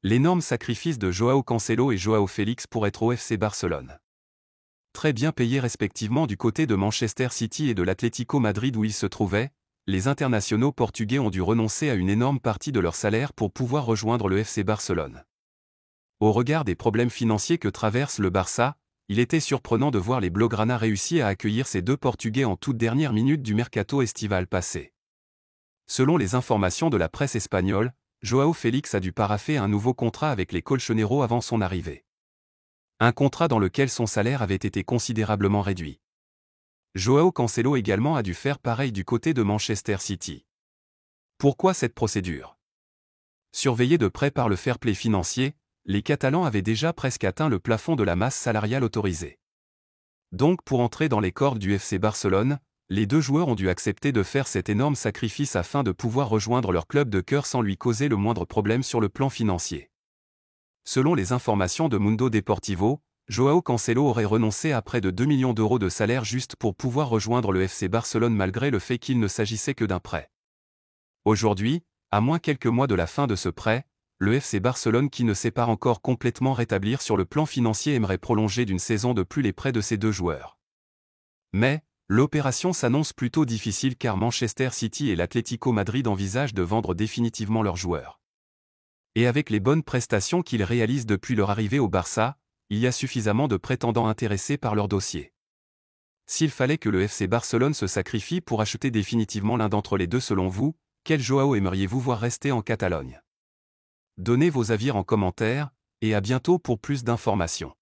L'énorme sacrifice de Joao Cancelo et Joao Félix pour être au FC Barcelone. Très bien payés respectivement du côté de Manchester City et de l'Atlético Madrid où ils se trouvaient, les internationaux portugais ont dû renoncer à une énorme partie de leur salaire pour pouvoir rejoindre le FC Barcelone. Au regard des problèmes financiers que traverse le Barça, il était surprenant de voir les Blaugrana réussir à accueillir ces deux Portugais en toute dernière minute du mercato estival passé. Selon les informations de la presse espagnole, Joao Félix a dû paraffer un nouveau contrat avec les Colchoneros avant son arrivée. Un contrat dans lequel son salaire avait été considérablement réduit. Joao Cancelo également a dû faire pareil du côté de Manchester City. Pourquoi cette procédure? Surveillés de près par le fair play financier, les Catalans avaient déjà presque atteint le plafond de la masse salariale autorisée. Donc pour entrer dans les cordes du FC Barcelone, les deux joueurs ont dû accepter de faire cet énorme sacrifice afin de pouvoir rejoindre leur club de cœur sans lui causer le moindre problème sur le plan financier. Selon les informations de Mundo Deportivo, Joao Cancelo aurait renoncé à près de 2 millions d'euros de salaire juste pour pouvoir rejoindre le FC Barcelone malgré le fait qu'il ne s'agissait que d'un prêt. Aujourd'hui, à moins quelques mois de la fin de ce prêt, le FC Barcelone qui ne s'est pas encore complètement rétablir sur le plan financier aimerait prolonger d'une saison de plus les prêts de ces deux joueurs. Mais, l'opération s'annonce plutôt difficile car Manchester City et l'Atlético Madrid envisagent de vendre définitivement leurs joueurs. Et avec les bonnes prestations qu'ils réalisent depuis leur arrivée au Barça, il y a suffisamment de prétendants intéressés par leur dossier. S'il fallait que le FC Barcelone se sacrifie pour acheter définitivement l'un d'entre les deux selon vous, quel Joao aimeriez-vous voir rester en Catalogne? Donnez vos avis en commentaire, et à bientôt pour plus d'informations.